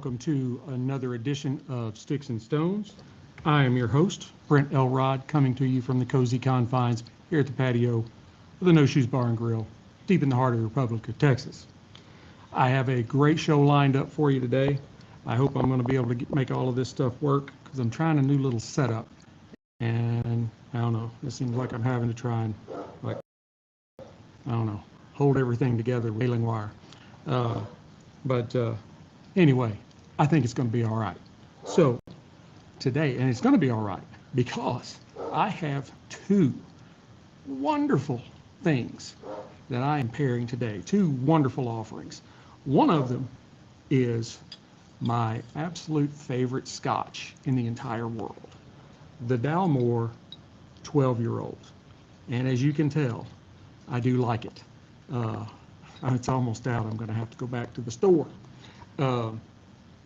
welcome to another edition of Sticks-n-Stones. I am your host, Brent Elrod, coming to you from the cozy confines here at the patio of the No Shoes Bar and Grill, deep in the heart of the Republic of Texas. I have a great show lined up for you today. I hope I'm going to be able to make all of this stuff work because I'm trying a new little setup. And I don't know, it seems like I'm having to try and, hold everything together with baling wire. Anyway, I think it's going to be all right. So today, and it's going to be all right because I have two wonderful things that I am pairing today, two wonderful offerings. One of them is my absolute favorite Scotch in the entire world, the Dalmore 12-year-old. And as you can tell, I do like it. It's almost out. I'm going to have to go back to the store.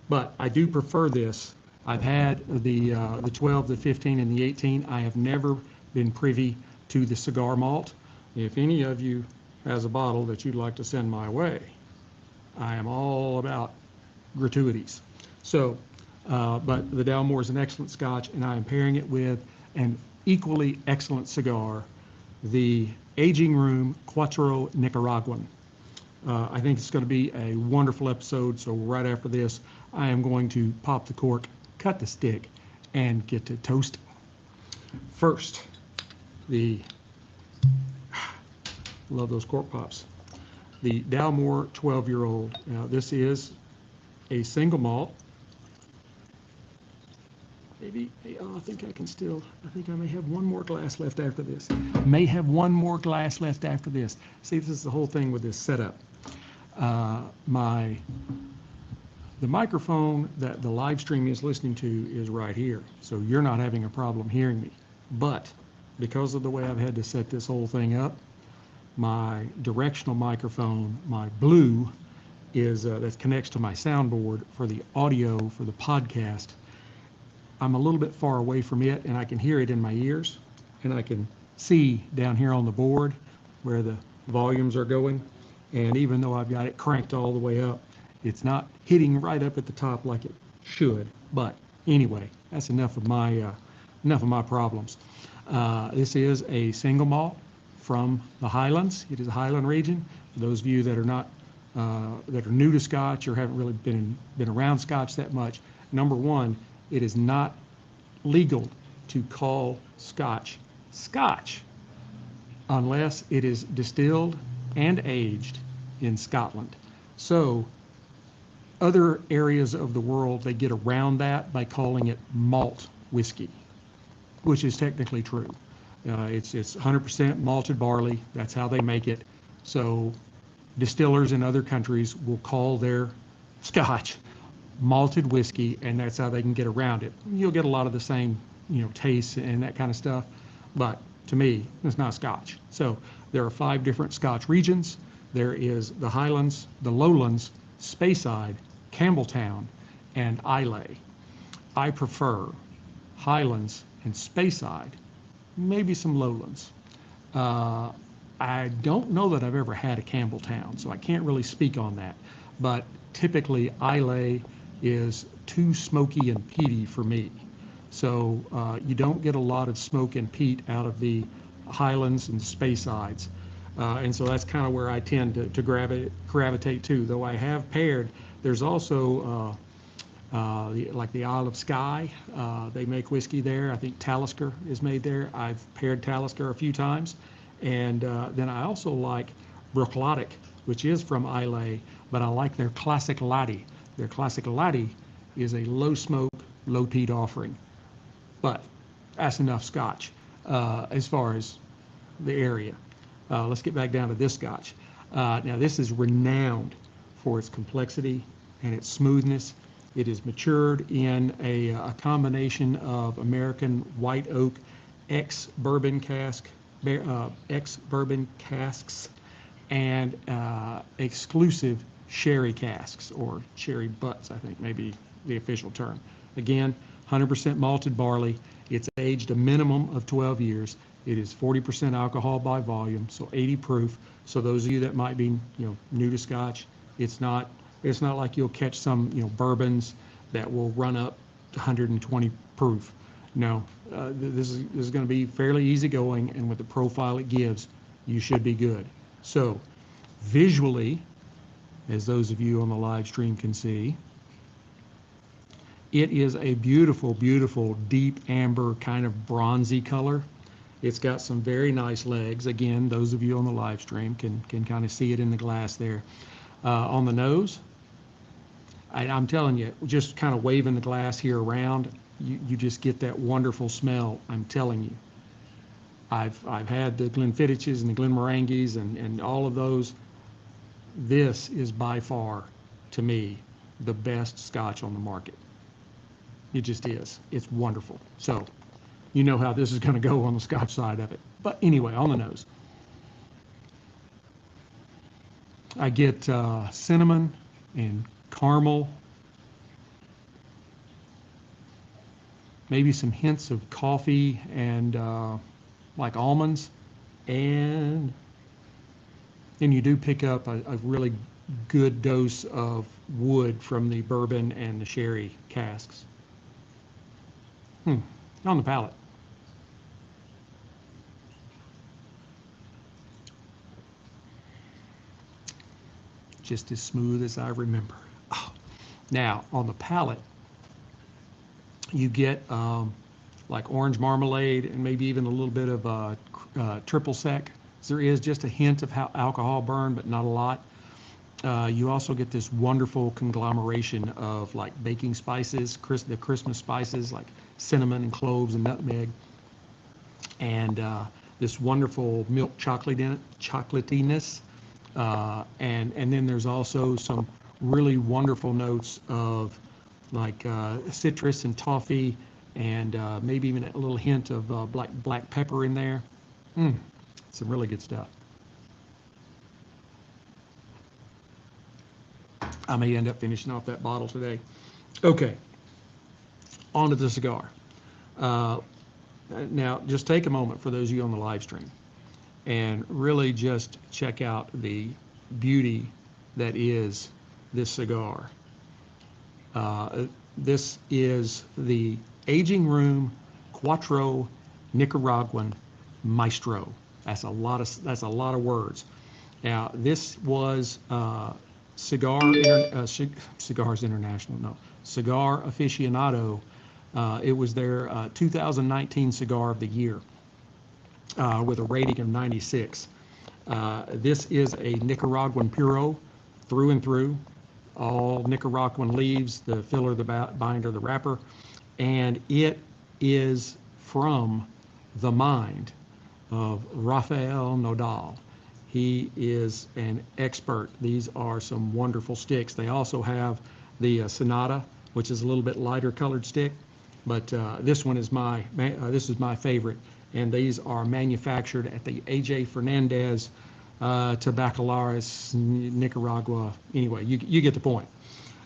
But I do prefer this. I've had the 12, the 15, and the 18. I have never been privy to the cigar malt. If any of you has a bottle that you'd like to send my way, I am all about gratuities. So, but the Dalmore is an excellent Scotch, and I am pairing it with an equally excellent cigar, the Aging Room Quattro Nicaraguan. I think it's going to be a wonderful episode, so right after this, I am going to pop the cork, cut the stick, and get to toasting. First, love those cork pops. The Dalmore 12-year-old. Now, this is a single malt. Maybe, I think I think I may have one more glass left after this. May have one more glass left after this. See, this is the whole thing with this setup. The microphone that the live stream is listening to is right here, so you're not having a problem hearing me. But because of the way I've had to set this whole thing up, my directional microphone, my blue, is that connects to my soundboard for the audio for the podcast. I'm a little bit far away from it, and I can hear it in my ears, and I can see down here on the board where the volumes are going. And even though I've got it cranked all the way up, it's not hitting right up at the top like it should. But anyway, that's enough of my problems. This is a single malt from the Highlands. It is a Highland region. For those of you that are not that are new to Scotch or haven't really been around Scotch that much, number one, it is not legal to call Scotch Scotch unless it is distilled and aged in Scotland. So other areas of the world, they get around that by calling it malt whiskey, which is technically true. It's 100% malted barley. That's how they make it. So distillers in other countries will call their Scotch malted whiskey, and that's how they can get around it. You'll get a lot of the same, tastes and that kind of stuff, but to me, it's not Scotch. So there are 5 different Scotch regions. There is the Highlands, the Lowlands, Speyside, Campbelltown, and Islay. I prefer Highlands and Speyside, maybe some Lowlands. I don't know that I've ever had a Campbelltown, so I can't really speak on that. But typically, Islay is too smoky and peaty for me. So you don't get a lot of smoke and peat out of the Highlands and Speysides. And so that's kind of where I tend to gravitate to, though I have paired. There's also like the Isle of Skye. They make whiskey there. I think Talisker is made there. I've paired Talisker a few times. And then I also like Bruichladdich, which is from Islay, but I like their Classic Laddie. Their Classic Laddie is a low smoke, low peat offering. But that's enough Scotch as far as the area. Let's get back down to this Scotch. Now this is renowned for its complexity and its smoothness. It is matured in a combination of American white oak ex-bourbon casks and exclusive sherry casks, or sherry butts, I think maybe the official term. Again, 100% malted barley. It's aged a minimum of 12 years. It is 40% alcohol by volume, so 80 proof. So those of you that might be, new to Scotch, it's not It's not like you'll catch some, bourbons that will run up to 120 proof. No, this is going to be fairly easygoing, and with the profile it gives, you should be good. So, visually, as those of you on the live stream can see, it is a beautiful, beautiful deep amber kind of bronzy color. It's got some very nice legs. Again, those of you on the live stream can kind of see it in the glass there. On the nose, I'm telling you, just kind of waving the glass here around, you just get that wonderful smell. I'm telling you. I've had the Glenfiddichs and the Glenmorangies and all of those. This is by far, to me, the best Scotch on the market. It just is. It's wonderful. So, you know how this is going to go on the Scotch side of it. But anyway, on the nose, I get cinnamon and caramel, maybe some hints of coffee and like almonds, and then you do pick up a really good dose of wood from the bourbon and the sherry casks. On the palate. Just as smooth as I remember. Oh. Now, on the palate, you get like orange marmalade and maybe even a little bit of triple sec. There is just a hint of alcohol burn, but not a lot. You also get this wonderful conglomeration of like baking spices, the Christmas spices like cinnamon and cloves and nutmeg, and this wonderful milk chocolatiness. And then there's also some really wonderful notes of like citrus and toffee, and maybe even a little hint of black pepper in there. Some really good stuff. I may end up finishing off that bottle today. Okay, on to the cigar. Now, just take a moment for those of you on the live stream and really just check out the beauty that is this cigar. This is the Aging Room Quattro Nicaraguan Maestro. That's a lot of words. Now, this was Cigar Aficionado. It was their 2019 Cigar of the Year with a rating of 96. This is a Nicaraguan Puro through and through. All Nicaraguan leaves, the filler, the binder, the wrapper, and it is from the mind of Rafael Nodal. He is an expert. These are some wonderful sticks. They also have the Sonata, which is a little bit lighter colored stick, but this one is this is my favorite. And these are manufactured at the A.J. Fernandez Tabacalares, Nicaragua. Anyway, you get the point.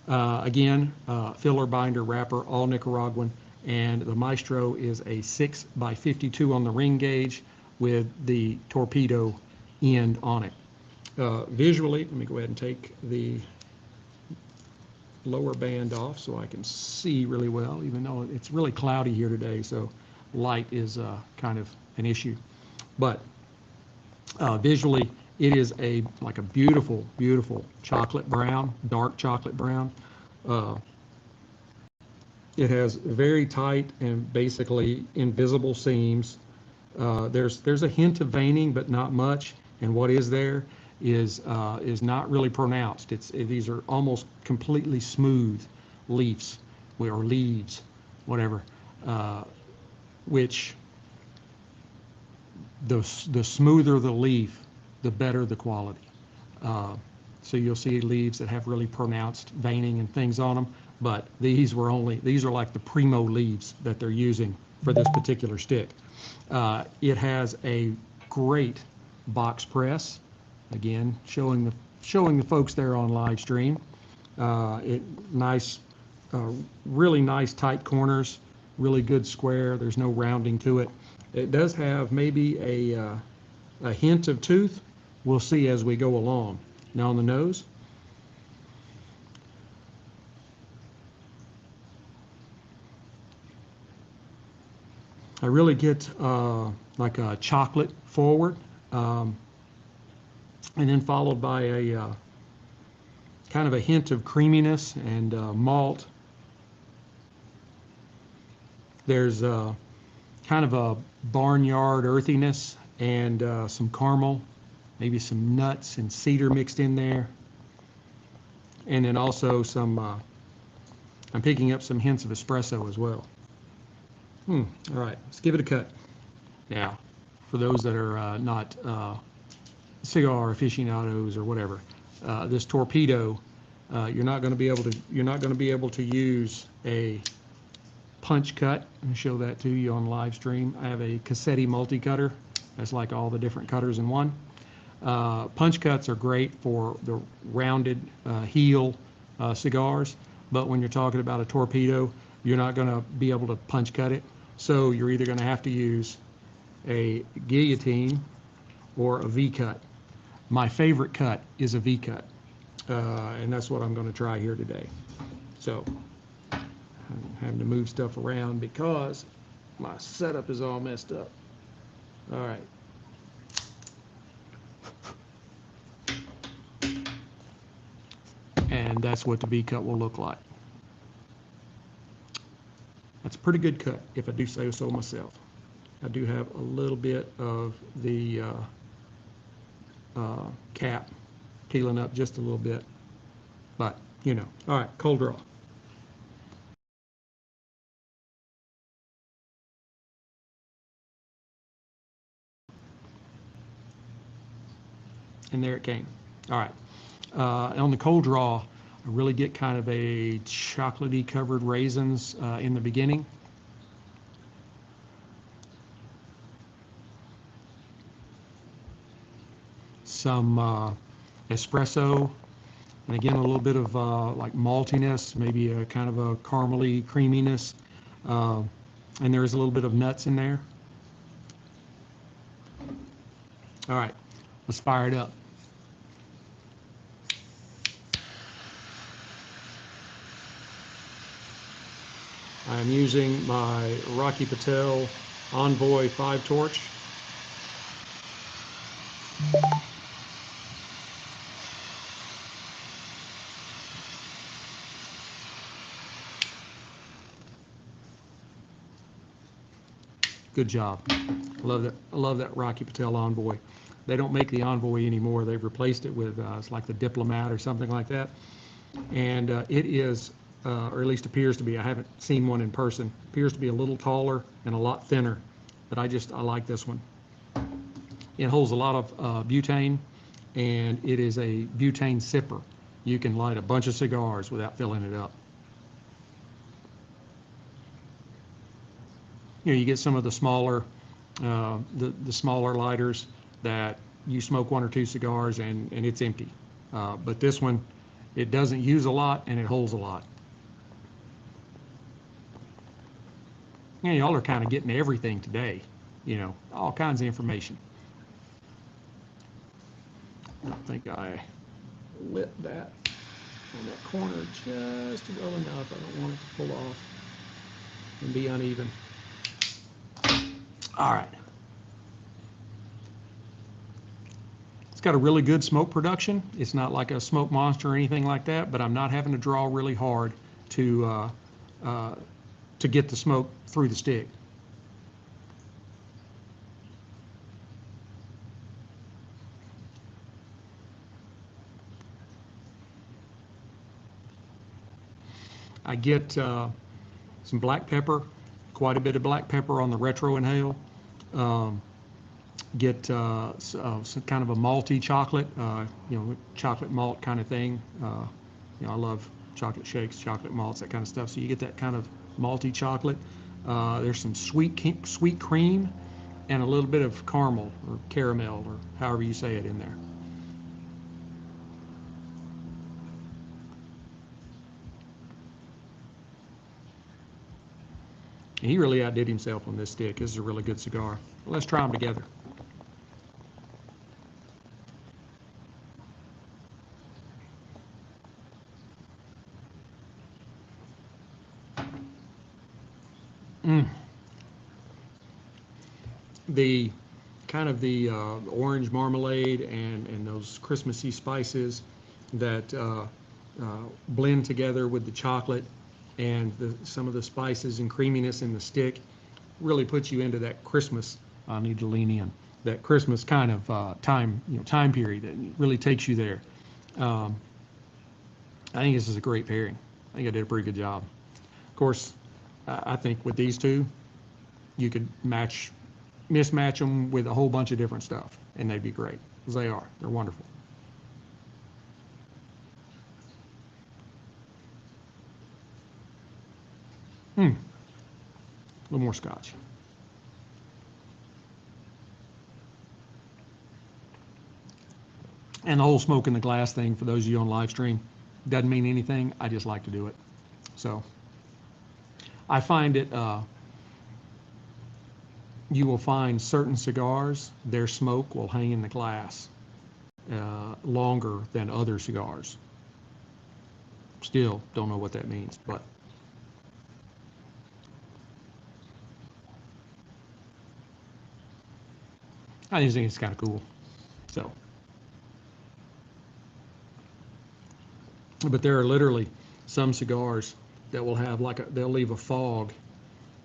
Again, filler, binder, wrapper, all Nicaraguan, and the Maestro is a 6x52 on the ring gauge with the torpedo end on it. Visually, let me go ahead and take the lower band off so I can see really well, even though it's really cloudy here today, so light is kind of an issue. But visually, it is like a beautiful, beautiful chocolate brown, dark chocolate brown. It has very tight and basically invisible seams. There's a hint of veining, but not much. And what is there is not really pronounced. These are almost completely smooth leaves, or leaves, whatever. Which the smoother the leaf, the better the quality. So you'll see leaves that have really pronounced veining and things on them, but these are like the primo leaves that they're using for this particular stick. It has a great box press, again showing the folks there on live stream. Really nice tight corners, really good square. There's no rounding to it. It does have maybe a hint of tooth. We'll see as we go along. Now on the nose, I really get like a chocolate forward, and then followed by a kind of a hint of creaminess and malt. There's kind of a barnyard earthiness and some caramel, maybe some nuts and cedar mixed in there. And then also some, I'm picking up some hints of espresso as well. All right, let's give it a cut. Now, for those that are not cigar aficionados or whatever, this torpedo, you're not going to be able to use a punch cut and show that to you on live stream. I have a Cassetti multi-cutter. That's like all the different cutters in one. Punch cuts are great for the rounded heel cigars, but when you're talking about a torpedo, you're not going to be able to punch cut it. So you're either going to have to use a guillotine or a V-cut. My favorite cut is a V-cut, and that's what I'm going to try here today. So I'm having to move stuff around because my setup is all messed up. All right. And that's what the V-cut will look like. That's a pretty good cut, if I do say so myself. I do have a little bit of the cap peeling up just a little bit, but you know. All right, cold draw. And there it came. All right. On the cold draw, I really get kind of a chocolatey covered raisins in the beginning. Some espresso, and again a little bit of like maltiness, maybe a kind of a caramely creaminess, and there is a little bit of nuts in there. All right, let's fire it up. I'm using my Rocky Patel Envoy 5 torch. Good job. I love that Rocky Patel Envoy. They don't make the Envoy anymore. They've replaced it with it's like the Diplomat or something like that. And it is, or at least appears to be, I haven't seen one in person, appears to be a little taller and a lot thinner, but I like this one. It holds a lot of butane, and it is a butane sipper. You can light a bunch of cigars without filling it up. You know, you get some of the smaller, the smaller lighters that you smoke 1 or 2 cigars and it's empty. But this one, it doesn't use a lot and it holds a lot. You know, y'all are kind of getting everything today, you know, all kinds of information. I don't think I lit that on that corner just well enough. I don't want it to pull off and be uneven. All right. It's got a really good smoke production. It's not like a smoke monster or anything like that, but I'm not having to draw really hard to get the smoke through the stick. I get some black pepper, quite a bit of black pepper on the retro inhale. Get some kind of a malty chocolate, you know, chocolate malt kind of thing. You know, I love chocolate shakes, chocolate malts, that kind of stuff. So you get that kind of malty chocolate. There's some sweet cream and a little bit of caramel or caramel or however you say it in there. And he really outdid himself on this stick. This is a really good cigar. Well, let's try them together. the kind of the orange marmalade and those Christmassy spices that blend together with the chocolate and some of the spices and creaminess in the stick really puts you into that Christmas. I need to lean in. That Christmas kind of time period that really takes you there. I think this is a great pairing. I think I did a pretty good job. Of course, I think with these two, you could mismatch them with a whole bunch of different stuff, and they'd be great, because they are. They're wonderful. A little more scotch. And the whole smoke in the glass thing, for those of you on live stream, doesn't mean anything. I just like to do it. So I find it, you will find certain cigars, their smoke will hang in the glass longer than other cigars. Still don't know what that means, but I just think it's kind of cool. So, but there are literally some cigars that will have they'll leave a fog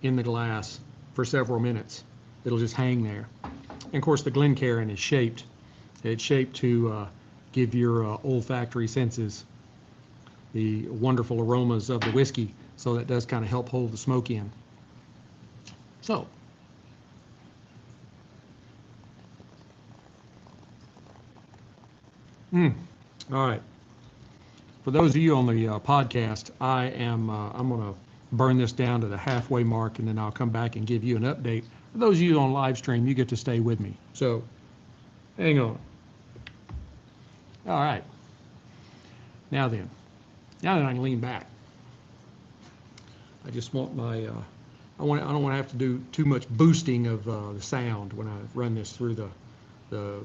in the glass for several minutes. It'll just hang there. And of course, the Glencairn is shaped. It's shaped to give your olfactory senses the wonderful aromas of the whiskey, so that does kind of help hold the smoke in. So, all right. For those of you on the podcast, I'm going to burn this down to the halfway mark, and then I'll come back and give you an update. For those of you on live stream, you get to stay with me. So, hang on. All right. Now then, now that I can lean back, I just want my, I don't want to have to do too much boosting of the sound when I run this through the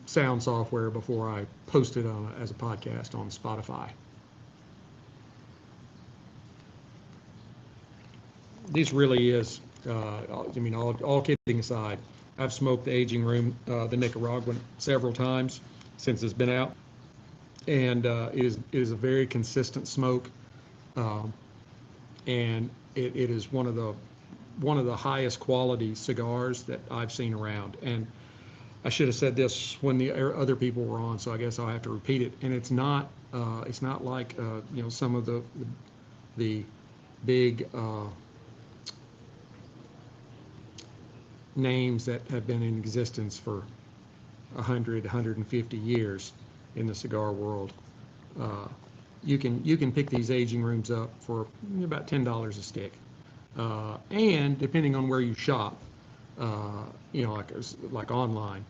sound software before I post it as a podcast on Spotify. This really is, I mean, all kidding aside, I've smoked the aging room, the Nicaraguan, several times since it's been out, and it is a very consistent smoke, and it is one of the highest quality cigars that I've seen around. And I should have said this when the other people were on, so I guess I'll have to repeat it. And it's not like some of the big names that have been in existence for 100, 150 years in the cigar world. You can pick these aging rooms up for about $10 a stick, and depending on where you shop, like online,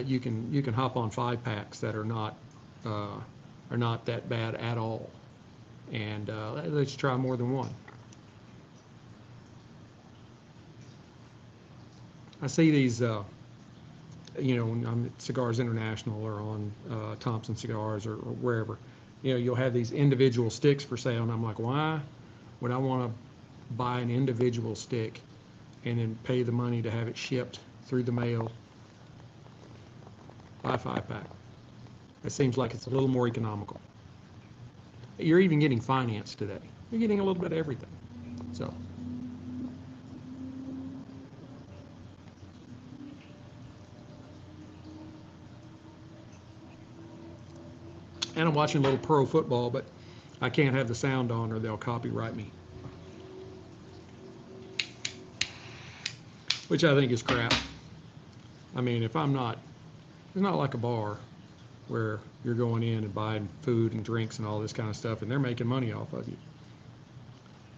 you can hop on 5-packs that are not that bad at all, and let's try more than one. I see these, I'm at Cigars International or on Thompson Cigars or wherever. You'll have these individual sticks for sale, and I'm like, why would I want to buy an individual stick and then pay the money to have it shipped through the mail? Buy a 5-pack. It seems like it's a little more economical. You're even getting finance today. You're getting a little bit of everything. So. And I'm watching a little pro football, but I can't have the sound on or they'll copyright me, which I think is crap. I mean, it's not like a bar where you're going in and buying food and drinks and all this kind of stuff, and they're making money off of you.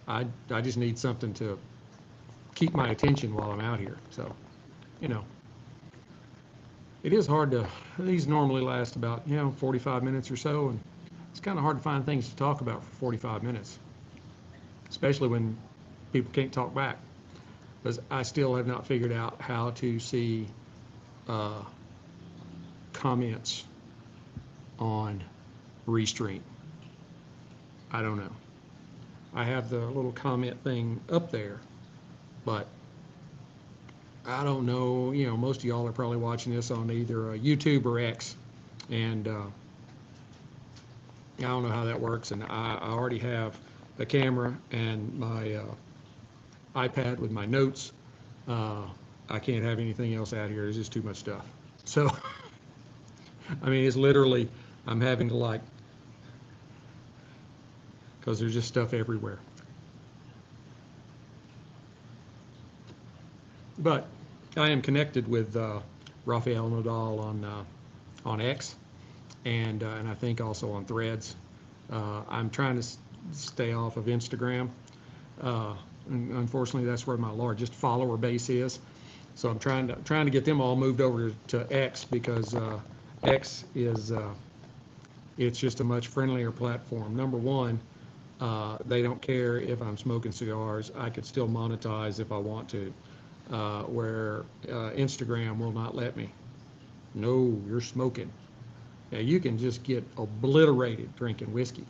I just need something to keep my attention while I'm out here. So, it is hard to, these normally last about, 45 minutes or so, and it's kind of hard to find things to talk about for 45 minutes, especially when people can't talk back, because I still have not figured out how to see comments on Restream. I don't know. I have the little comment thing up there, but I don't know, most of y'all are probably watching this on either YouTube or X, and I don't know how that works, and I already have a camera and my iPad with my notes. I can't have anything else out here. There's just too much stuff. So, I mean, it's literally, I'm having to because there's just stuff everywhere. But I am connected with Rafael Nadal on X, and I think also on Threads. I'm trying to stay off of Instagram. Unfortunately, that's where my largest follower base is. So I'm trying to get them all moved over to X, because X is it's just a much friendlier platform. Number one, they don't care if I'm smoking cigars. I could still monetize if I want to, where Instagram will not let me. No, you're smoking. Now, you can just get obliterated drinking whiskey,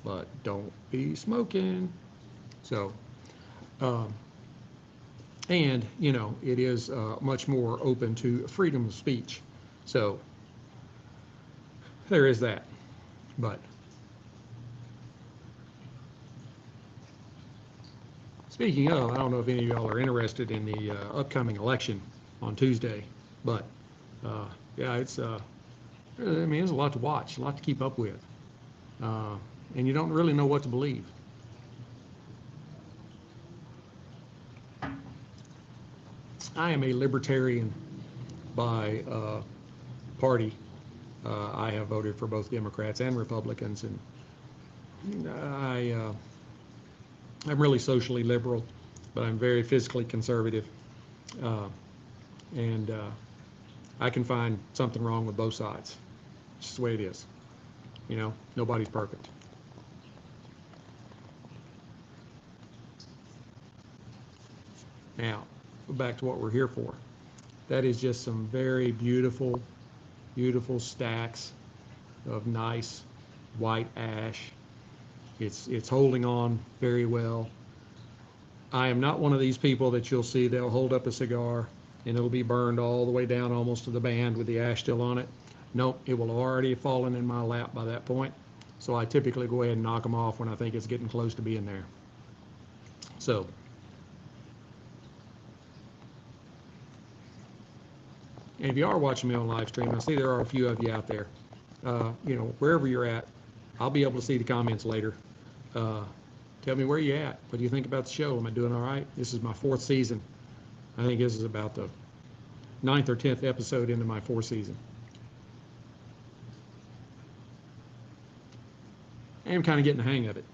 but don't be smoking. So, and, it is much more open to freedom of speech. So, there is that. But, speaking of, I don't know if any of y'all are interested in the upcoming election on Tuesday, but, yeah, it's, there's a lot to watch, a lot to keep up with, and you don't really know what to believe. I am a libertarian by party. I have voted for both Democrats and Republicans, and I'm really socially liberal, but I'm very physically conservative, and I can find something wrong with both sides. It's just the way it is. Nobody's perfect. Now, back to what we're here for. That is just some very beautiful, beautiful stacks of nice white ash. It's holding on very well. I am not one of these people that you'll see, they'll hold up a cigar and it'll be burned all the way down almost to the band with the ash still on it. Nope, it will already have fallen in my lap by that point. So I typically go ahead and knock them off when I think it's getting close to being there. So, and if you are watching me on live stream, I see there are a few of you out there. Wherever you're at, I'll be able to see the comments later. Tell me where you at. What do you think about the show? Am I doing all right? This is my 4th season. I think this is about the 9th or 10th episode into my 4th season. I am kind of getting the hang of it.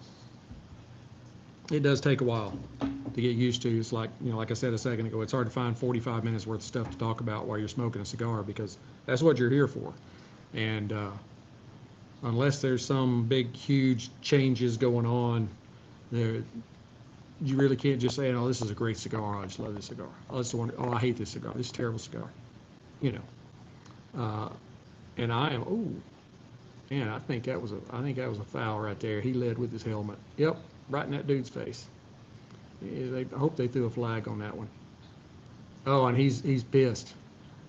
It does take a while to get used to. It's like, like I said a second ago, it's hard to find 45 minutes worth of stuff to talk about while you're smoking a cigar, because that's what you're here for. And unless there's some big, huge changes going on, you really can't just say, "Oh, this is a great cigar. I just love this cigar. Oh, this is one. Oh, I hate this cigar. This is a terrible cigar." And I am. Oh, man, I think that was a foul right there. He led with his helmet. Yep, right in that dude's face. I hope they threw a flag on that one. Oh, and he's pissed.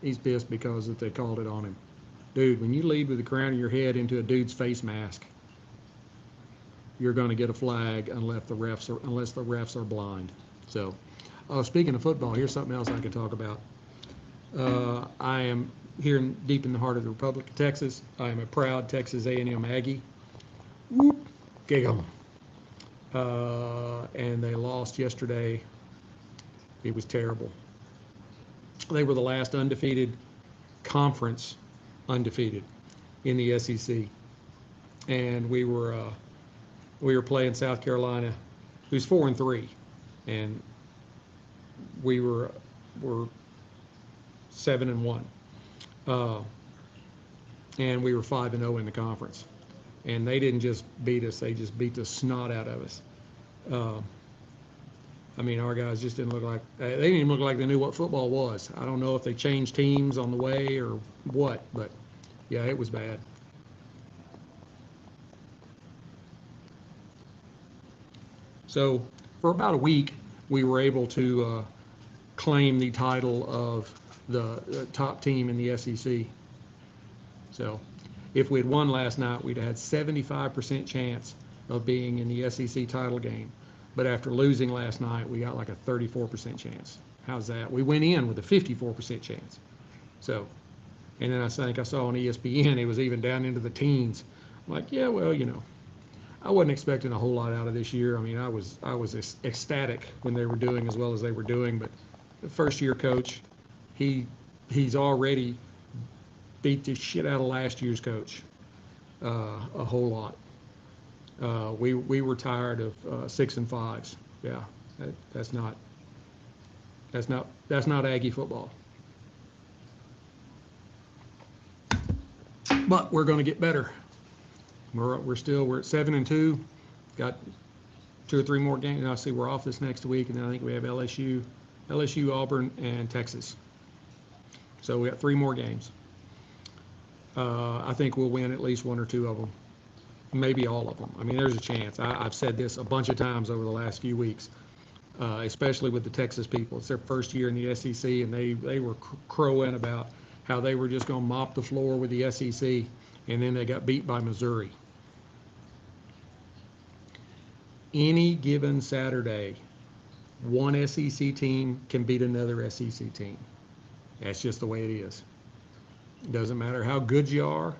He's pissed because they called it on him. Dude, when you lead with the crown of your head into a dude's face mask, you're going to get a flag unless the refs are blind. So, speaking of football, here's something else I can talk about. I am here deep in the heart of the Republic of Texas. I am a proud Texas A&M Aggie. Whoop, giggle. And they lost yesterday. It was terrible. They were the last undefeated conference undefeated in the SEC, and we were playing South Carolina, who's 4-3, and we were 7-1, and we were 5-0 in the conference. And they didn't just beat us; they just beat the snot out of us. Our guys just didn't look like they didn't even look like they knew what football was. I don't know if they changed teams on the way or what, but yeah, it was bad. So for about a week, we were able to claim the title of the top team in the SEC. So if we had won last night, we'd have had 75% chance of being in the SEC title game. But after losing last night, we got like a 34% chance. How's that? We went in with a 54% chance. So, and then I think I saw on ESPN, it was even down into the teens. I'm like, yeah, well, you know, I wasn't expecting a whole lot out of this year. I mean, I was ecstatic when they were doing as well as they were doing, but the first-year coach, he's already beat the shit out of last year's coach a whole lot. We were tired of 6 and 5s. Yeah, that's not Aggie football. But we're going to get better. We're at 7 and 2. Got 2 or 3 more games. And I see we're off this next week, and then I think we have LSU, Auburn, and Texas. So we got 3 more games. I think we'll win at least 1 or 2 of them, maybe all of them. I mean, there's a chance. I've said this a bunch of times over the last few weeks, especially with the Texas people. It's their first year in the SEC, and they were crowing about how they were just going to mop the floor with the SEC, and then they got beat by Missouri. Any given Saturday, one SEC team can beat another SEC team. That's just the way it is. It doesn't matter how good you are.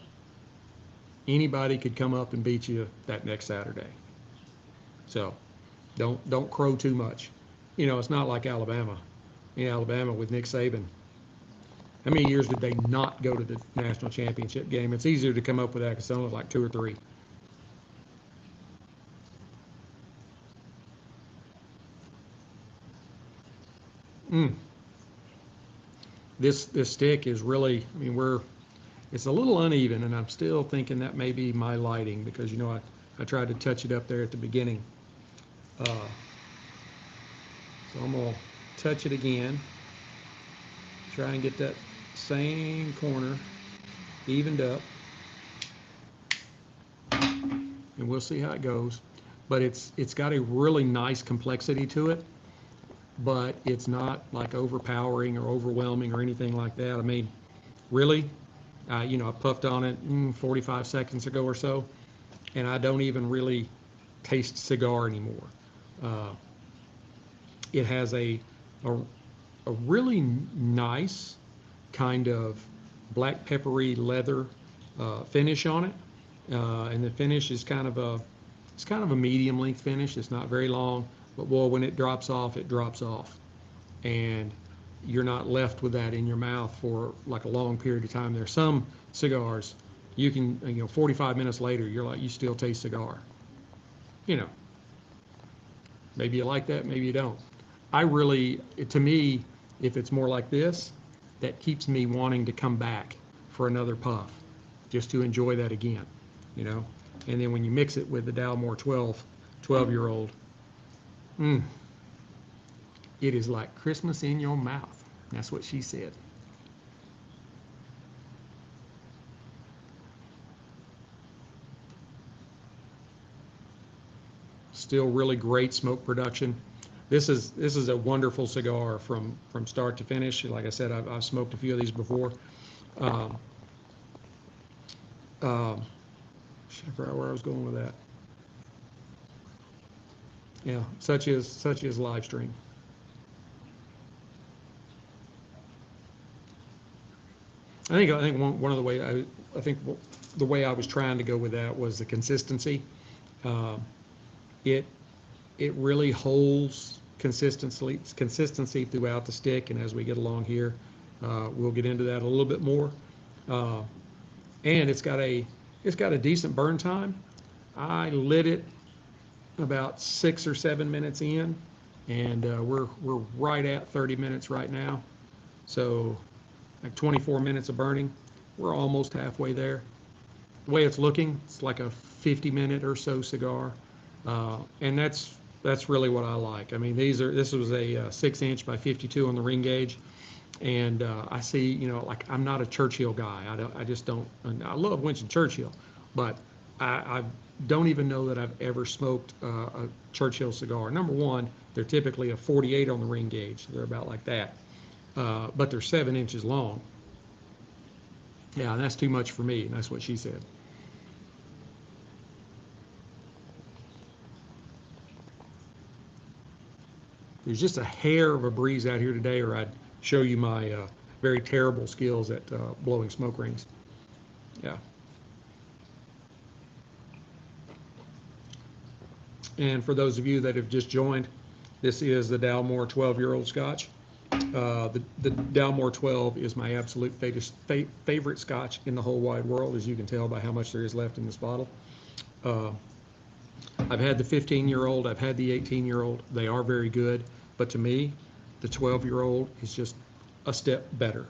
Anybody could come up and beat you that next Saturday. So don't crow too much. You know, it's not like Alabama. In Alabama with Nick Saban, how many years did they not go to the national championship game? It's easier to come up with that because it's only like 2 or 3. This stick is really, I mean, it's a little uneven, and I'm still thinking that may be my lighting because, you know, I tried to touch it up there at the beginning. So I'm going to touch it again, try and get that same corner evened up, and we'll see how it goes. But it's got a really nice complexity to it, but it's not like overpowering or overwhelming or anything like that. I mean, really, you know, I puffed on it 45 seconds ago or so, and I don't even really taste cigar anymore. It has a really nice kind of black peppery leather finish on it, and the finish is kind of a medium length finish. It's not very long, but boy, when it drops off, and you're not left with that in your mouth for like a long period of time. There's some cigars you can, you know, 45 minutes later, you're like, you still taste cigar. You know, maybe you like that, maybe you don't. To me, if it's more like this, that keeps me wanting to come back for another puff, just to enjoy that again, you know. And then when you mix it with the Dalmore 12-year-old, it is like Christmas in your mouth. That's what she said. Still really great smoke production. This is a wonderful cigar from start to finish. Like I said, I've smoked a few of these before. I forgot where I was going with that. Yeah, such is live stream. I think one of the way I think the way I was trying to go with that was the consistency. It really holds consistency throughout the stick, and as we get along here, we'll get into that a little bit more. And it's got a decent burn time. I lit it about 6 or 7 minutes in, and we're right at 30 minutes right now. So like 24 minutes of burning. We're almost halfway there. The way it's looking, it's like a 50-minute or so cigar, and that's really what I like. I mean, this was a 6-inch by 52 on the ring gauge, and I see, you know, like I'm not a Churchill guy. I just don't. I love Winston Churchill, but I don't even know that I've ever smoked a Churchill cigar. Number one, They're typically a 48 on the ring gauge. They're about like that, but they're 7 inches long. Yeah, and that's too much for me, and that's what she said. There's just a hair of a breeze out here today, or I'd show you my very terrible skills at blowing smoke rings. Yeah. And for those of you that have just joined, this is the Dalmore 12-year-old Scotch. The Dalmore 12 is my absolute favorite Scotch in the whole wide world, as you can tell by how much there is left in this bottle. I've had the 15-year-old, I've had the 18-year-old. They are very good, but to me, the 12-year-old is just a step better.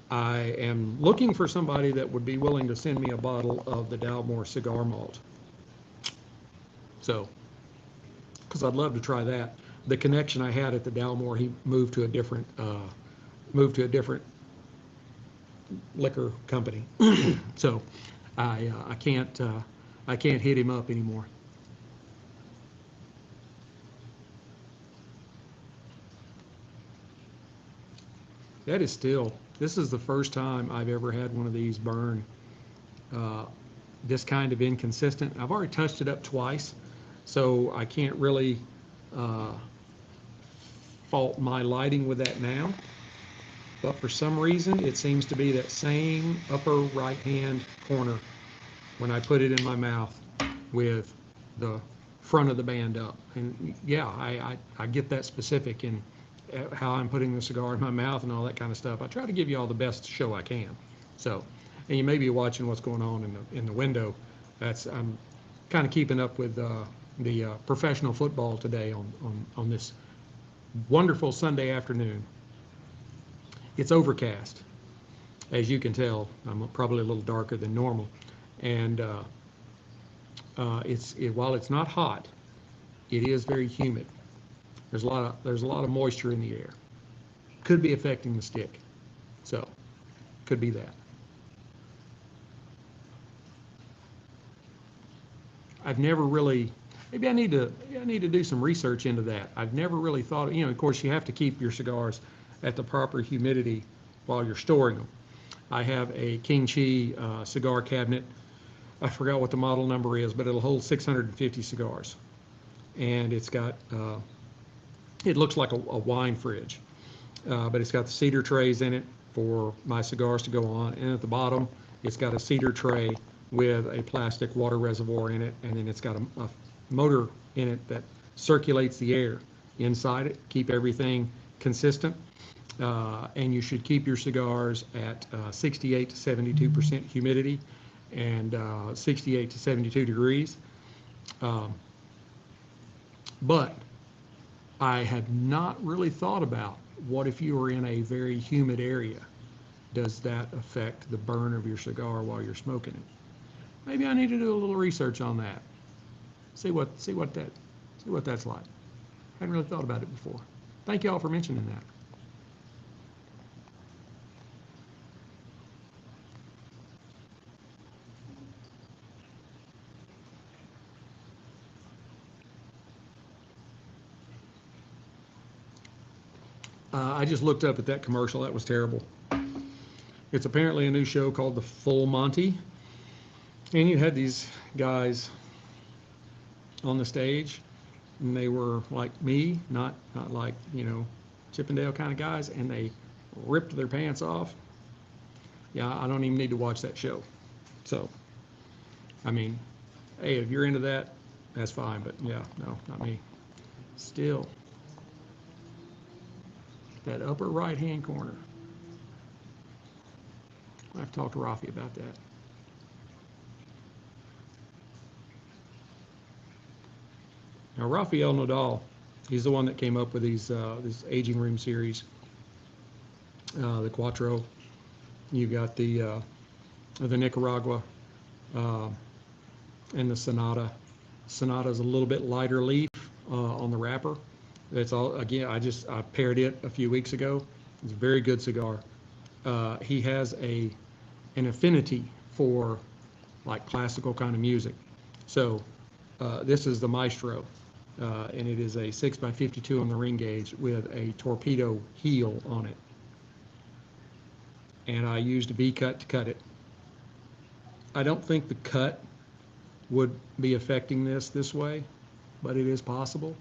I am looking for somebody that would be willing to send me a bottle of the Dalmore cigar malt. So, because I'd love to try that. The connection I had at the Dalmore, he moved to a different liquor company. So, I can't hit him up anymore. That is still, this is the first time I've ever had one of these burn this kind of inconsistent. I've already touched it up twice, so I can't really fault my lighting with that now. But for some reason, it seems to be that same upper right-hand corner when I put it in my mouth with the front of the band up. And yeah, I get that specific in how I'm putting the cigar in my mouth and all that kind of stuff. I try to give you all the best show I can. So, and you may be watching what's going on in the window. I'm kind of keeping up with the professional football today on this wonderful Sunday afternoon. It's overcast, as you can tell. I'm probably a little darker than normal, and while it's not hot, it is very humid. There's a lot of moisture in the air. Could be affecting the stick, so could be that. I've never really. Maybe I need to do some research into that. I've never really thought. Of course, you have to keep your cigars at the proper humidity while you're storing them. I have a King Chi cigar cabinet. I forgot what the model number is, but it'll hold 650 cigars, and it's got. It looks like a wine fridge, but it's got the cedar trays in it for my cigars to go on, and at the bottom, it's got a cedar tray with a plastic water reservoir in it, and then it's got a motor in it that circulates the air inside it, keep everything consistent, and you should keep your cigars at 68 to 72% humidity and 68 to 72 degrees. But I had not really thought about what if you were in a very humid area. Does that affect the burn of your cigar while you're smoking it? Maybe I need to do a little research on that. See what that's like. Hadn't really thought about it before. Thank you all for mentioning that. I just looked up at that commercial. That was terrible. It's apparently a new show called The Full Monty. And you had these guys on the stage, and they were like me, not like, Chippendale kind of guys, and they ripped their pants off. Yeah, I don't even need to watch that show. So, I mean, hey, if you're into that, that's fine, but yeah, no, not me. Still, that upper right-hand corner. I have to talk to Rafi about that. Now, Rafael Nodal, he's the one that came up with this aging room series, the Quattro. You got the Nicaragua and the Sonata. Sonata's a little bit lighter leaf on the wrapper. It's all, again, I paired it a few weeks ago. It's a very good cigar. He has an affinity for like classical kind of music. So this is the Maestro. and it is a 6x52 on the ring gauge with a torpedo heel on it. And I used a V-cut to cut it. I don't think the cut would be affecting this way, but it is possible.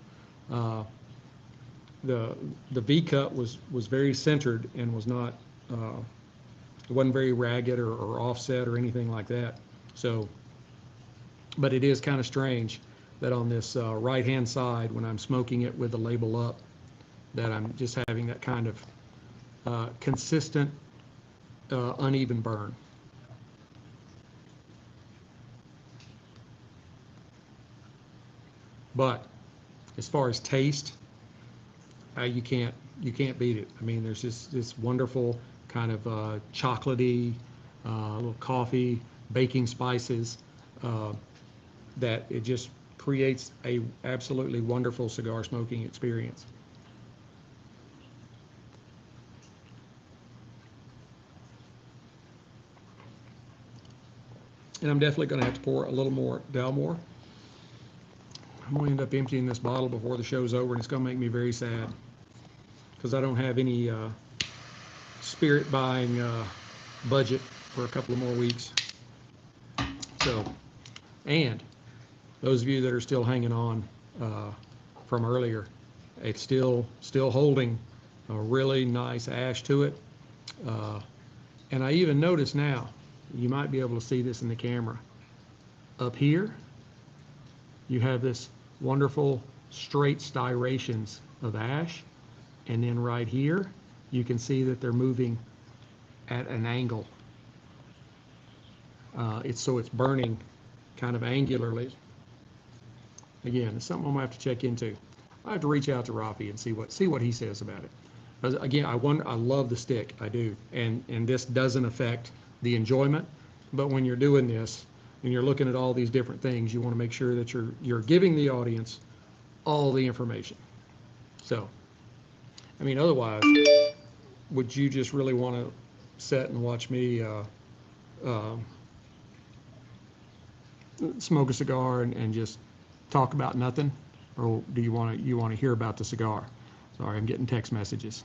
The V-cut was very centered and was not, it wasn't very ragged or offset or anything like that. So, but it is kind of strange that on this right-hand side, when I'm smoking it with the label up, that I'm just having that kind of consistent, uneven burn. But as far as taste, you can't beat it. I mean, there's this wonderful kind of chocolatey, little coffee, baking spices that it just creates a absolutely wonderful cigar smoking experience. And I'm definitely going to have to pour a little more Dalmore. I'm going to end up emptying this bottle before the show's over, and it's going to make me very sad because I don't have any spirit buying budget for a couple of more weeks. So, and those of you that are still hanging on from earlier, it's still holding a really nice ash to it. And I even notice now, you might be able to see this in the camera. Up here, you have this wonderful straight striations of ash. And then right here, you can see that they're moving at an angle. It's burning kind of angularly. Again, it's something I'm gonna have to check into. I have to reach out to Rafi and see what he says about it. But again, I love the stick, I do, and this doesn't affect the enjoyment. But when you're doing this and you're looking at all these different things, you want to make sure that you're giving the audience all the information. So, I mean, otherwise, would you just really want to sit and watch me smoke a cigar and just talk about nothing, or do you want to hear about the cigar? Sorry, I'm getting text messages.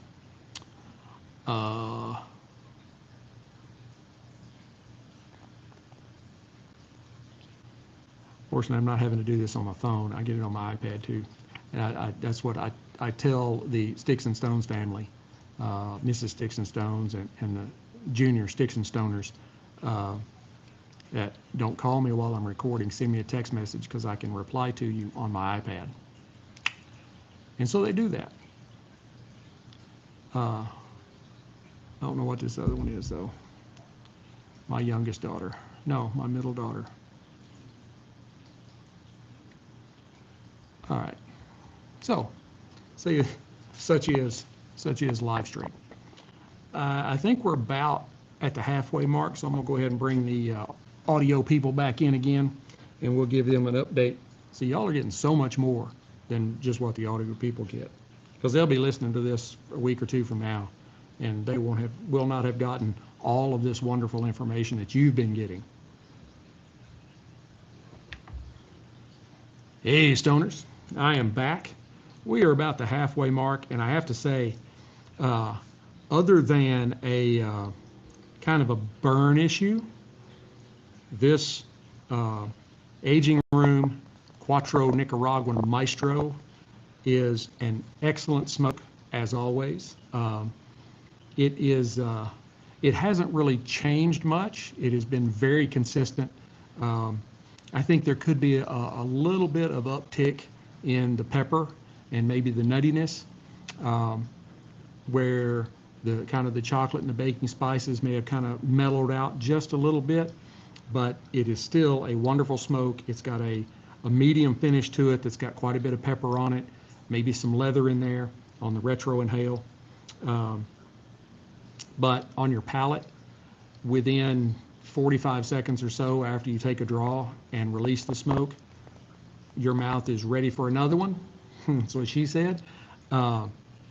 Fortunately, I'm not having to do this on my phone. I get it on my iPad too, and that's what I tell the Sticks-n-Stonez family, Mrs. Sticks-n-Stonez and the junior Sticks-n-Stoners, that don't call me while I'm recording. Send me a text message because I can reply to you on my iPad. And so they do that. I don't know what this other one is though. My youngest daughter. No, my middle daughter. All right. So, such is live stream. I think we're about at the halfway mark, so I'm gonna go ahead and bring the audio people back in again, and we'll give them an update. See, y'all are getting so much more than just what the audio people get, because they'll be listening to this a week or two from now, and they will not have gotten all of this wonderful information that you've been getting. Hey, Stoners, I am back. We are about the halfway mark, and I have to say, other than a kind of a burn issue, this Aging Room Quattro Nicaraguan Maestro is an excellent smoke, as always. It hasn't really changed much. It has been very consistent. I think there could be a little bit of uptick in the pepper and maybe the nuttiness, where the kind of the chocolate and the baking spices may have kind of mellowed out just a little bit, but it is still a wonderful smoke. It's got a medium finish to it that's got quite a bit of pepper on it, maybe some leather in there on the retro inhale. But on your palate, within 45 seconds or so after you take a draw and release the smoke, your mouth is ready for another one. That's what she said,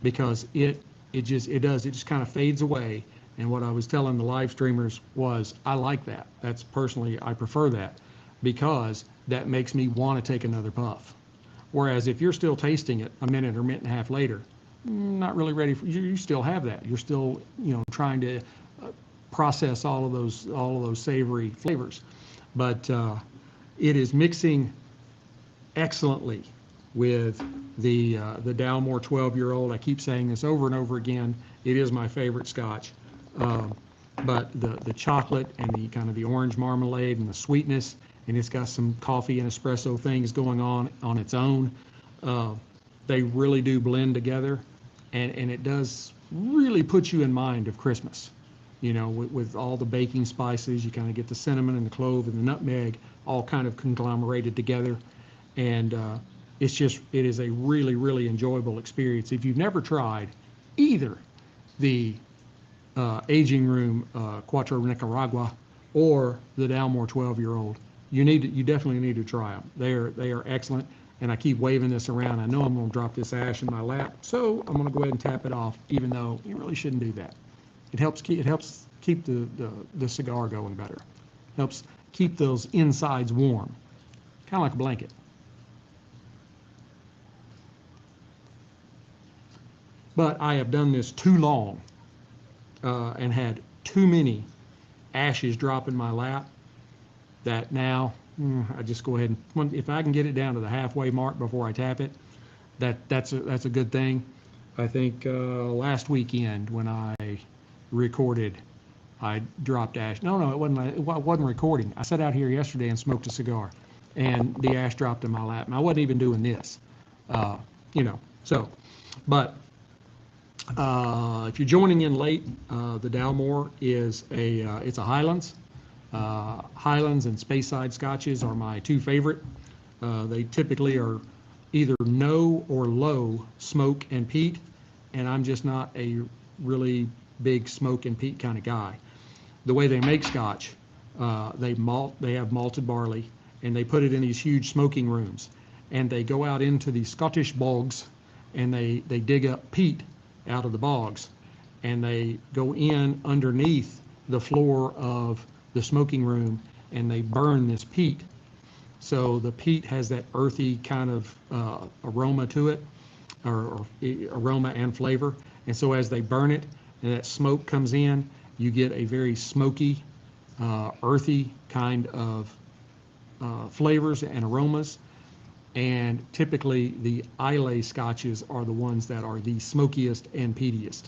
because it just kind of fades away. And what I was telling the live streamers was, I like that. That's personally, I prefer that, because that makes me want to take another puff. Whereas if you're still tasting it a minute or minute and a half later, not really ready for, you still have that. You're still, trying to process all of those savory flavors. But it is mixing excellently with the Dalmore 12-year-old. I keep saying this over and over again. It is my favorite Scotch. But the chocolate and the kind of the orange marmalade and the sweetness, and it's got some coffee and espresso things going on its own. They really do blend together, and it does really put you in mind of Christmas. With all the baking spices, you kind of get the cinnamon and the clove and the nutmeg all kind of conglomerated together. And it is a really, really enjoyable experience. If you've never tried either the Aging Room Quattro Nicaraguan or the Dalmore 12-year-old, you definitely need to try them. They are excellent. And I keep waving this around. I know I'm going to drop this ash in my lap, so I'm going to go ahead and tap it off, even though you really shouldn't do that. It helps keep the cigar going better. Helps keep those insides warm, kind of like a blanket. But I have done this too long and had too many ashes drop in my lap that now I just go ahead and, if I can get it down to the halfway mark before I tap it, that's a good thing. I think last weekend when I recorded, I dropped ash. No, it wasn't recording. I sat out here yesterday and smoked a cigar, and the ash dropped in my lap. And I wasn't even doing this, So, but if you're joining in late, the Dalmore is it's a Highlands. Highlands and Speyside Scotches are my two favorite. They typically are either no or low smoke and peat, and I'm just not a really big smoke and peat kind of guy. The way they make Scotch, they have malted barley, and they put it in these huge smoking rooms, and they go out into the Scottish bogs, and they dig up peat out of the bogs, and they go in underneath the floor of the smoking room, and they burn this peat. So the peat has that earthy kind of aroma to it, or aroma and flavor. And so as they burn it and that smoke comes in, you get a very smoky, earthy kind of flavors and aromas. And typically the Islay Scotches are the ones that are the smokiest and peatiest.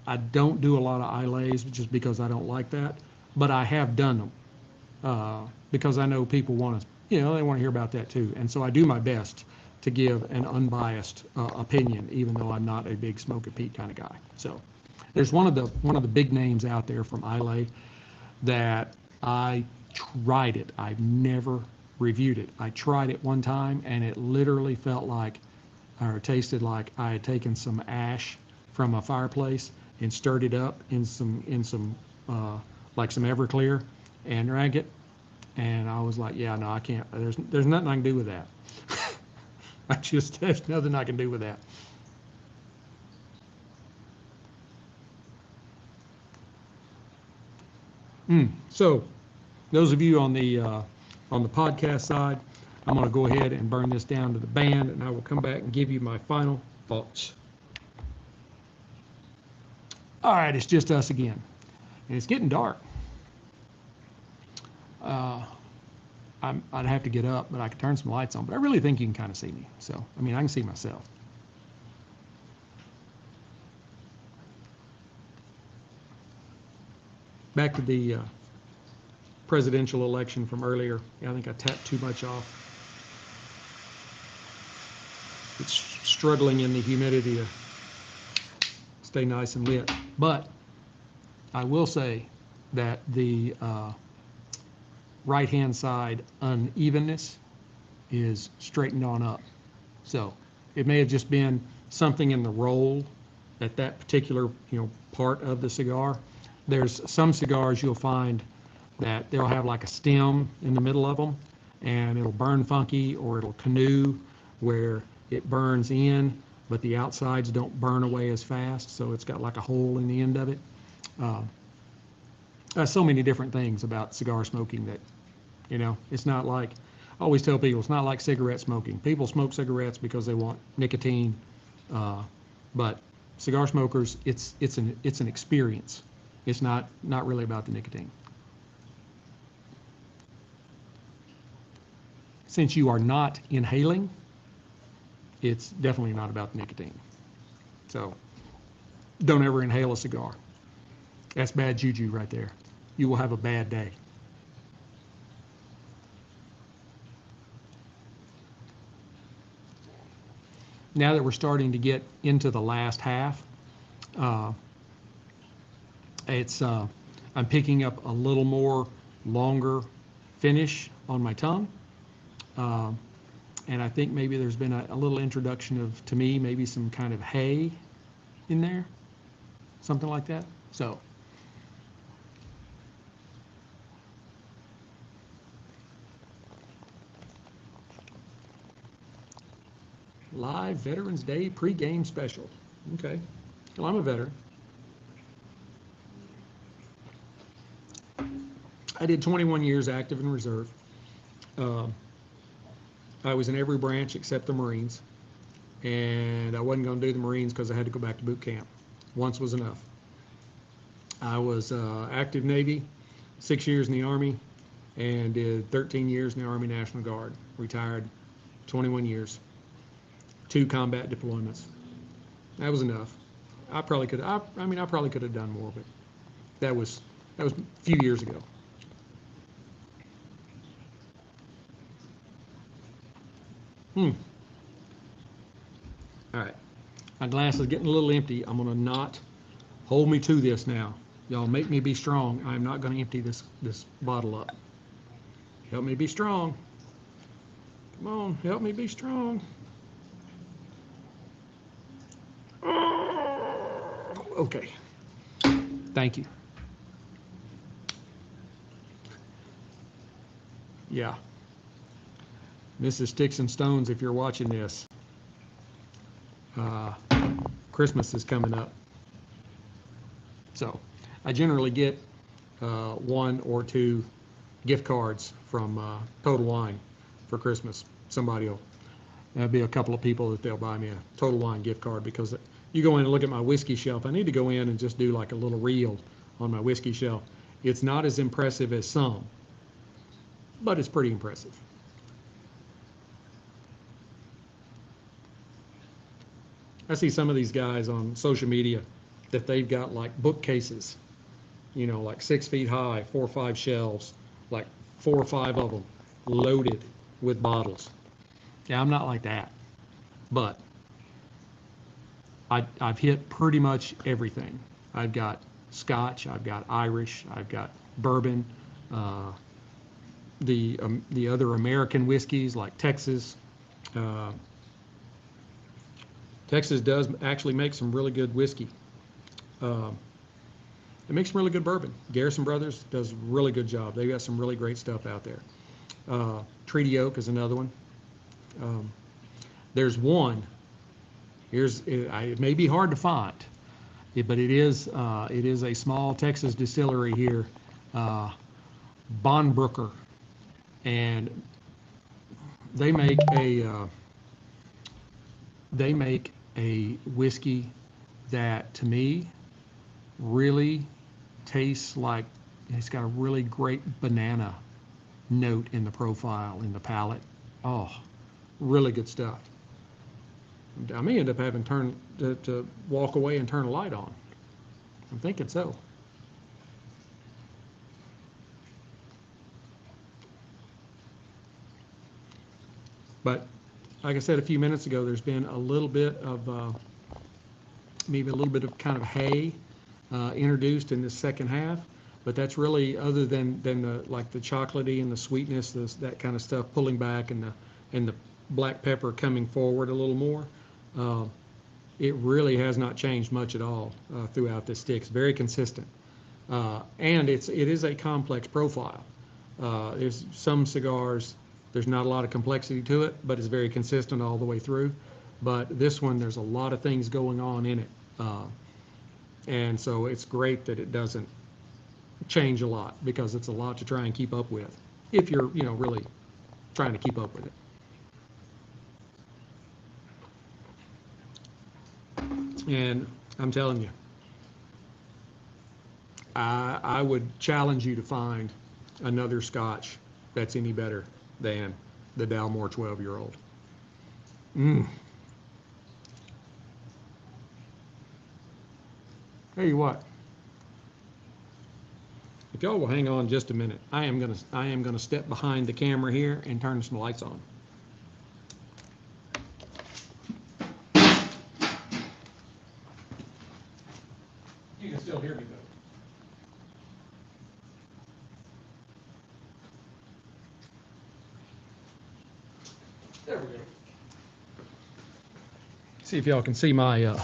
I don't do a lot of Isleys just because I don't like that, but I have done them because I know people want to, they want to hear about that too. And so I do my best to give an unbiased opinion, even though I'm not a big smoke and peat kind of guy. So there's one of the big names out there from Islay that I tried it. I've never reviewed it. I tried it one time, and it literally felt like, or tasted like, I had taken some ash from a fireplace and stirred it up in some like some Everclear and drank it. And I was like, yeah, no, I can't. There's nothing I can do with that. There's nothing I can do with that. So those of you on the podcast side, I'm going to go ahead and burn this down to the band, and I will come back and give you my final thoughts. All right, it's just us again, and it's getting dark. I'd have to get up, but I could turn some lights on, but I really think you can kind of see me. So, I mean, I can see myself. Back to the presidential election from earlier. I think I tapped too much off. It's struggling in the humidity to stay nice and lit. But I will say that the right-hand side unevenness is straightened on up. So it may have just been something in the roll at that particular part of the cigar. There's some cigars you'll find that they'll have like a stem in the middle of them, and it'll burn funky, or it'll canoe where it burns in, but the outsides don't burn away as fast, so it's got like a hole in the end of it. So many different things about cigar smoking that, it's not like, I always tell people it's not like cigarette smoking. People smoke cigarettes because they want nicotine, but cigar smokers, it's an experience. It's not really about the nicotine. Since you are not inhaling, it's definitely not about nicotine. So don't ever inhale a cigar. That's bad juju right there. You will have a bad day. Now that we're starting to get into the last half, I'm picking up a little more longer finish on my tongue. And I think maybe there's been a little introduction of, to me, maybe some kind of hay in there, something like that. So live Veterans Day pregame special. Okay. Well, I'm a veteran. I did 21 years active in reserve. I was in every branch except the Marines, and I wasn't going to do the Marines because I had to go back to boot camp. Once was enough. I was active Navy, 6 years in the Army, and did 13 years in the Army National Guard. Retired 21 years, 2 combat deployments. That was enough. I probably could have done more, but that was a few years ago. All right, my glass is getting a little empty. I'm gonna not hold me to this now. Y'all make me be strong. I'm not gonna empty this bottle up. Help me be strong. Come on, help me be strong. Okay, thank you. Yeah. Mrs. Sticks-n-Stonez, if you're watching this, Christmas is coming up. So I generally get 1 or 2 gift cards from Total Wine for Christmas. There'll be a couple of people that they'll buy me a Total Wine gift card, because you go in and look at my whiskey shelf. I need to go in and just do like a little reel on my whiskey shelf. It's not as impressive as some, but it's pretty impressive. I see some of these guys on social media that they've got like bookcases, like 6 feet high, 4 or 5 shelves, like 4 or 5 of them loaded with bottles. Yeah, I'm not like that, but I've hit pretty much everything. I've got Scotch, I've got Irish, I've got bourbon, the other American whiskeys like Texas. Texas does actually make some really good whiskey. It makes some really good bourbon. Garrison Brothers does a really good job. They've got some really great stuff out there. Treaty Oak is another one. There's one. It may be hard to find, but it is a small Texas distillery here, Bonbrooker, and they make a whiskey that, to me, really tastes like it's got a really great banana note in the profile, in the palate. Oh, really good stuff. I may end up having to walk away and turn a light on. I'm thinking so. But like I said a few minutes ago, there's been a little bit of maybe a little bit of kind of hay introduced in this second half, but that's really, other than the like the chocolatey and the sweetness, that kind of stuff pulling back, and the black pepper coming forward a little more. It really has not changed much at all throughout this stick. It's very consistent, and it is a complex profile. There's some cigars, there's not a lot of complexity to it, but it's very consistent all the way through. But this one, there's a lot of things going on in it, and so it's great that it doesn't change a lot, because it's a lot to try and keep up with if you're really trying to keep up with it. And I'm telling you, I would challenge you to find another Scotch that's any better than the Dalmore 12-year-old. Tell you what, if y'all will hang on just a minute, I am gonna step behind the camera here and turn some lights on. You can still hear me though. There we go. See if y'all can see my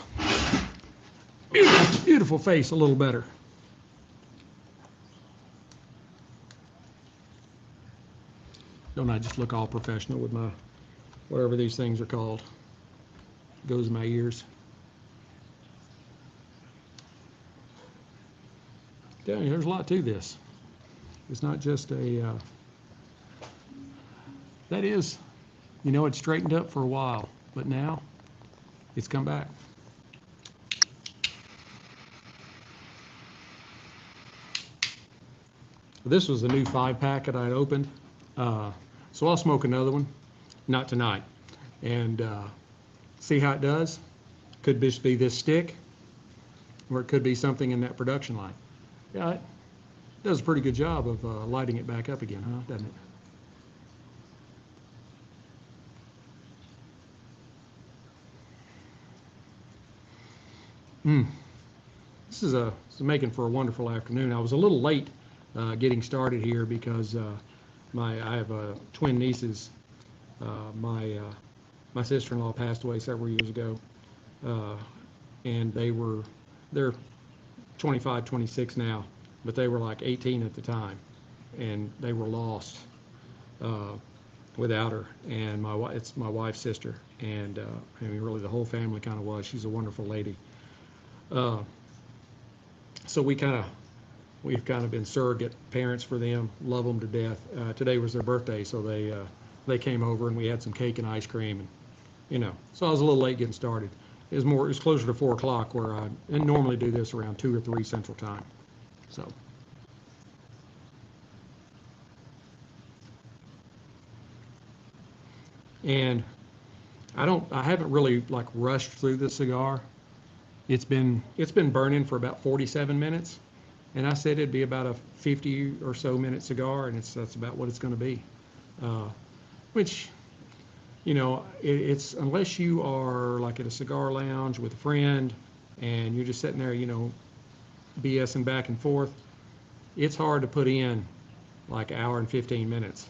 beautiful face a little better. Don't I just look all professional with my, whatever these things are called, goes in my ears. Telling you, there's a lot to this. It's not just a, that is, you know, it's straightened up for a while, but now it's come back. This was the new 5-pack that I'd opened. So I'll smoke another one, not tonight, and see how it does. Could just be this stick, or it could be something in that production line. Yeah, it does a pretty good job of lighting it back up again, huh? Doesn't it? This is making for a wonderful afternoon. I was a little late getting started here because I have twin nieces. My sister-in-law passed away several years ago, and they're 25, 26 now, but they were like 18 at the time, and they were lost without her. And it's my wife's sister, and I mean, really the whole family kind of was. She's a wonderful lady. So we've kind of been surrogate parents for them, love them to death. Today was their birthday, so they came over and we had some cake and ice cream, and so I was a little late getting started. It was closer to 4 o'clock where I normally do this around 2 or 3 Central Time. So. And I haven't really like rushed through the cigar. It's been burning for about 47 minutes. And I said it'd be about a 50 or so minute cigar, and that's about what it's going to be. Which, it's unless you are like at a cigar lounge with a friend and you're just sitting there, BSing back and forth, it's hard to put in like an hour and 15 minutes.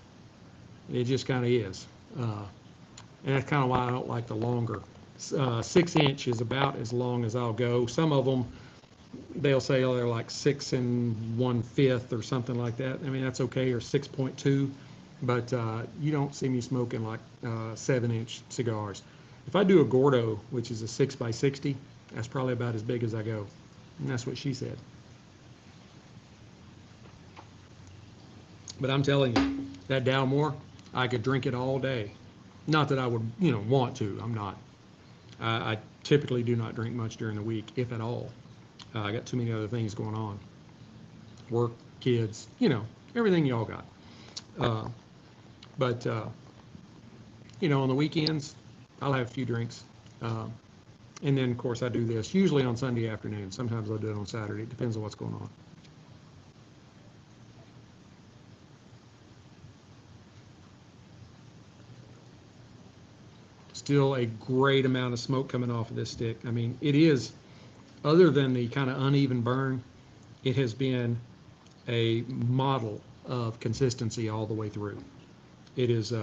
It just kind of is. And that's kind of why I don't like the longer. 6 inch is about as long as I'll go. Some of them, they'll say they're like 6 1/5 or something like that. I mean, that's okay, or 6.2, but you don't see me smoking like 7-inch cigars. If I do a Gordo, which is a 6x60, that's probably about as big as I go. And that's what she said. But I'm telling you, that Dalmore, I could drink it all day. Not that I would, want to. I'm not. I typically do not drink much during the week, if at all. I got too many other things going on. Work, kids, everything y'all got. But on the weekends, I'll have a few drinks. And then, of course, I do this, usually on Sunday afternoon. Sometimes I'll do it on Saturday. It depends on what's going on. Still a great amount of smoke coming off of this stick. I mean, it is, other than the kind of uneven burn, it has been a model of consistency all the way through. It is,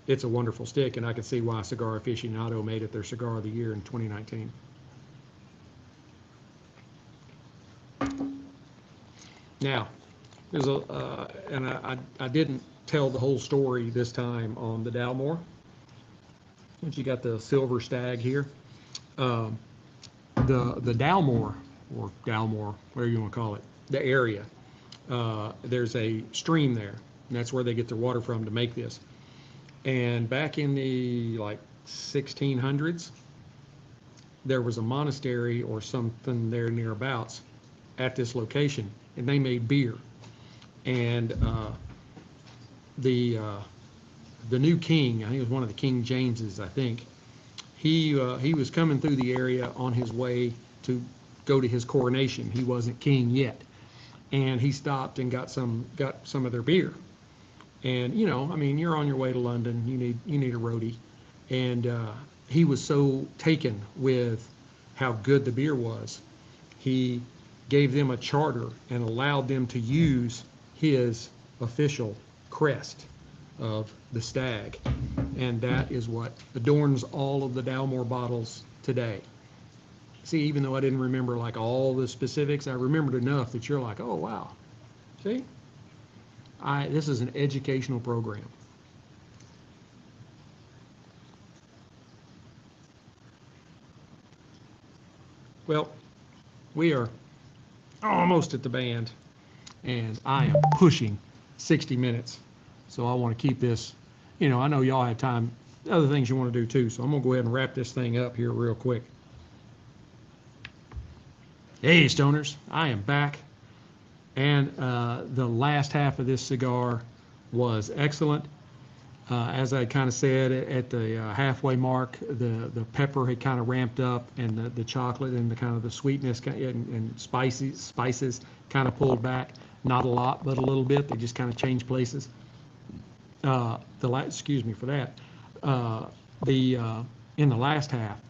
it's a wonderful stick, and I can see why Cigar Aficionado made it their cigar of the year in 2019. Now, there's and I didn't tell the whole story this time on the Dalmore. But you got the Silver Stag here. The Dalmore, or Dalmore, whatever you want to call it, the area, there's a stream there, and that's where they get their water from to make this. And back in the like 1600s, there was a monastery or something there nearabouts at this location, and they made beer. And the new king, I think it was one of the King Jameses, I think, he was coming through the area on his way to go to his coronation. He wasn't king yet, and he stopped and got some of their beer. And you know, I mean, you're on your way to London, you need a roadie, and he was so taken with how good the beer was, he gave them a charter and allowed them to use his official crest of the stag, and that is what adorns all of the Dalmore bottles today. See, even though I didn't remember like all the specifics, I remembered enough that you're like, oh wow, see, this is an educational program. Well, we are almost at the band, and I am pushing 60 minutes. So I want to keep this, you know, I know y'all have time, other things you want to do too, so I'm going to go ahead and wrap this thing up here real quick. Hey, Stoners, I am back, and the last half of this cigar was excellent. As I kind of said at the halfway mark, the pepper had kind of ramped up, and the chocolate and the kind of the sweetness and spices kind of pulled back. Not a lot, but a little bit. They just kind of changed places. Excuse me for that. In the last half,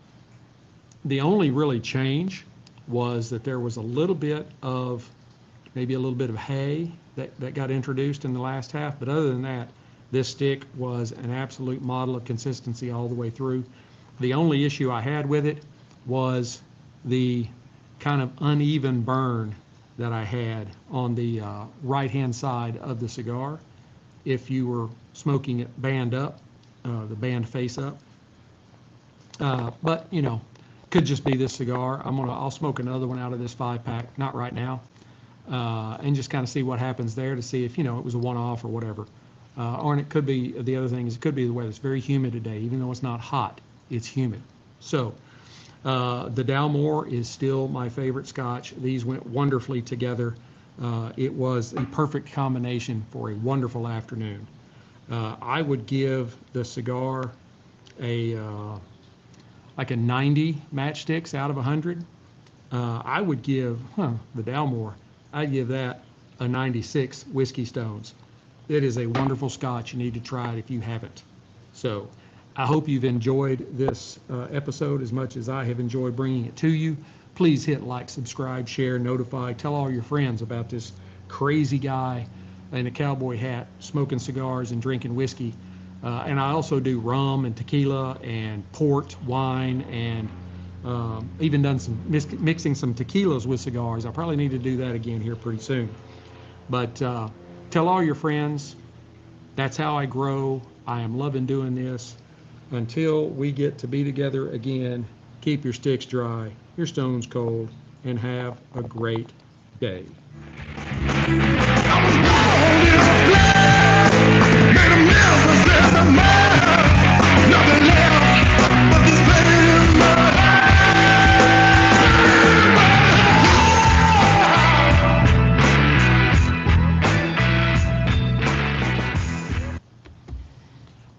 the only really change was that there was a little bit of maybe a little bit of hay that got introduced in the last half. But other than that, this stick was an absolute model of consistency all the way through. The only issue I had with it was the kind of uneven burn that I had on the right-hand side of the cigar. If you were smoking it band up, the band face up. But, you know, could just be this cigar. I'll smoke another one out of this 5-pack, not right now, and just kind of see what happens there to see if, you know, it was a one-off or whatever. Or it could be, the other thing is it could be the weather. It's very humid today. Even though it's not hot, it's humid. So the Dalmore is still my favorite Scotch. These went wonderfully together. It was a perfect combination for a wonderful afternoon. I would give the cigar like a 90 matchsticks out of 100. I would give the Dalmore, I'd give that a 96 Whiskey Stones. It is a wonderful Scotch. You need to try it if you haven't. So I hope you've enjoyed this episode as much as I have enjoyed bringing it to you. Please hit like, subscribe, share, notify, tell all your friends about this crazy guy in a cowboy hat smoking cigars and drinking whiskey. And I also do rum and tequila and port, wine, and even done some mixing some tequilas with cigars. I probably need to do that again here pretty soon. But tell all your friends. That's how I grow. I am loving doing this. Until we get to be together again, keep your sticks dry, your stones cold, and have a great day.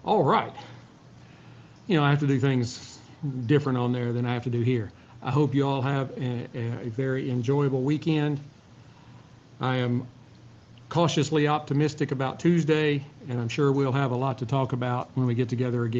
All right. You know, I have to do things different on there than I have to do here. I hope you all have a very enjoyable weekend. I am cautiously optimistic about Tuesday, and I'm sure we'll have a lot to talk about when we get together again.